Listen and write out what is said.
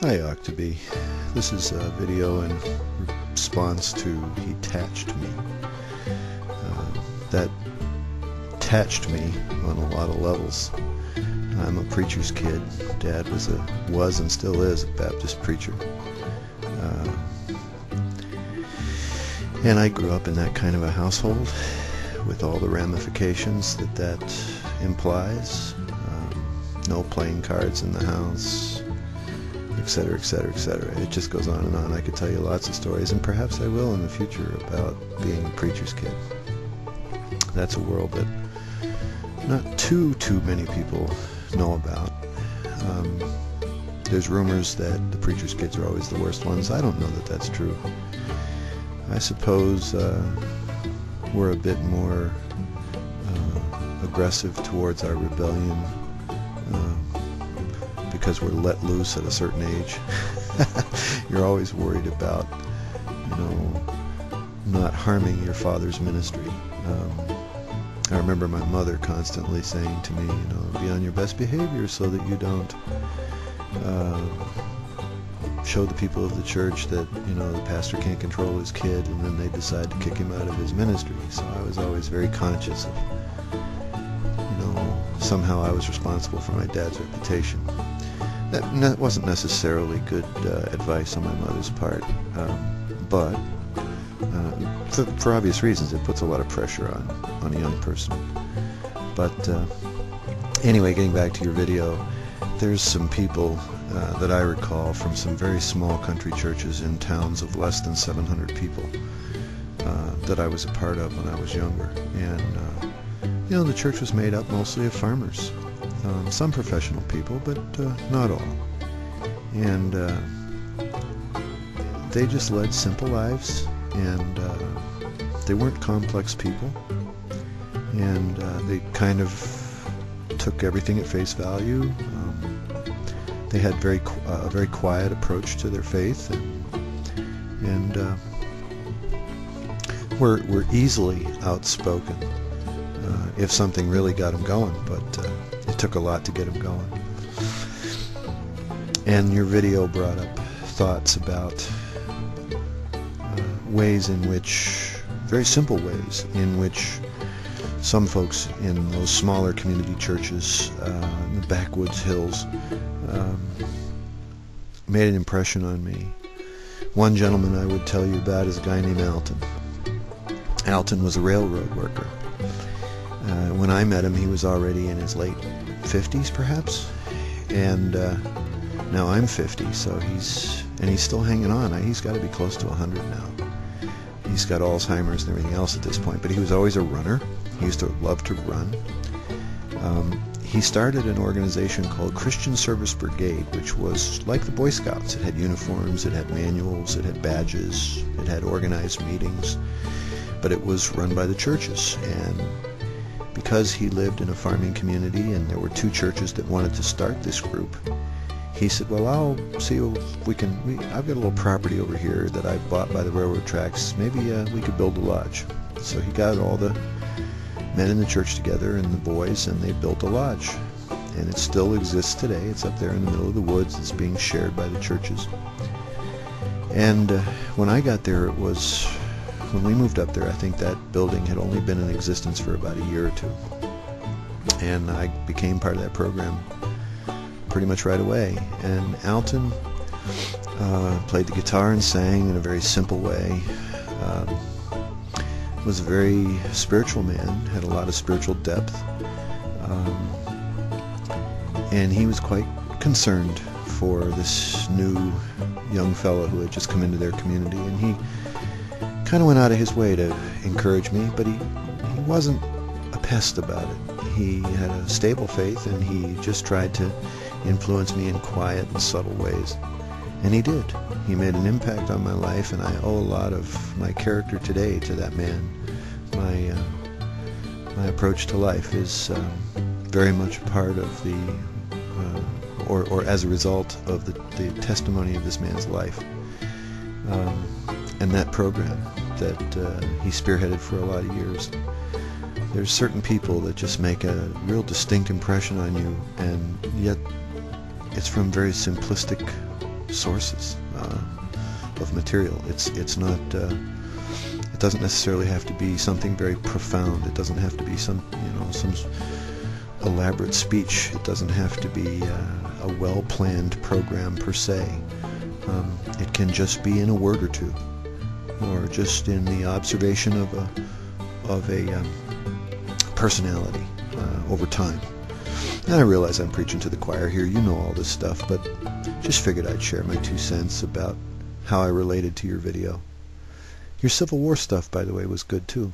I ought to be. This is a video in response to He Tached Me. That tached me on a lot of levels. I'm a preacher's kid. Dad was and still is a Baptist preacher. And I grew up in that kind of a household with all the ramifications that implies. No playing cards in the house, etc., etc., etc. It just goes on and on. I could tell you lots of stories, and perhaps I will in the future, about being a preacher's kid. That's a world that not too many people know about. There's rumors that the preacher's kids are always the worst ones. I don't know that that's true. I suppose we're a bit more aggressive towards our rebellion because we're let loose at a certain age. You're always worried about, not harming your father's ministry. I remember my mother constantly saying to me, be on your best behavior so that you don't show the people of the church that, the pastor can't control his kid, and then they decide to kick him out of his ministry. So I was always very conscious of, somehow I was responsible for my dad's reputation. That wasn't necessarily good advice on my mother's part, but for obvious reasons, it puts a lot of pressure on a young person. But anyway, getting back to your video, there's some people that I recall from some very small country churches in towns of less than 700 people that I was a part of when I was younger. And the church was made up mostly of farmers. Some professional people, but not all. And they just led simple lives, and they weren't complex people, and they kind of took everything at face value. They had a very quiet approach to their faith, and were easily outspoken if something really got them going, but it took a lot to get them going. And your video brought up thoughts about ways in which, very simple ways, in which some folks in those smaller community churches in the backwoods hills made an impression on me. One gentleman I would tell you about is a guy named Alton. Alton was a railroad worker. When I met him, he was already in his late 50s, perhaps, and now I'm 50, so he's still hanging on. He's got to be close to 100 now. He's got Alzheimer's and everything else at this point, but he was always a runner. He used to love to run. He started an organization called Christian Service Brigade, which was like the Boy Scouts. It had uniforms, it had manuals, it had badges, it had organized meetings, but it was run by the churches. And because he lived in a farming community and there were two churches that wanted to start this group, he said, well, I'll see if we can, I've got a little property over here that I bought by the railroad tracks. Maybe we could build a lodge. So he got all the men in the church together and the boys, and they built a lodge. And it still exists today. It's up there in the middle of the woods. It's being shared by the churches. And when I got there, when we moved up there, I think that building had only been in existence for about a year or two. And I became part of that program pretty much right away. And Alton played the guitar and sang in a very simple way. Was a very spiritual man, had a lot of spiritual depth, and he was quite concerned for this new young fellow who had just come into their community, and he kind of went out of his way to encourage me, but he wasn't a pest about it. He had a stable faith, and he just tried to influence me in quiet and subtle ways. And he did. He made an impact on my life, and I owe a lot of my character today to that man. My approach to life is very much a part of the, or as a result of the testimony of this man's life, and that program that he spearheaded for a lot of years. There's certain people that just make a real distinct impression on you, and yet it's from very simplistic sources of material. It's not. It doesn't necessarily have to be something very profound. It doesn't have to be some elaborate speech. It doesn't have to be a well-planned program per se. It can just be in a word or two, or just in the observation of a personality over time. And I realize I'm preaching to the choir here. You know all this stuff, but just figured I'd share my 2 cents about how I related to your video. Your Civil War stuff, by the way, was good too.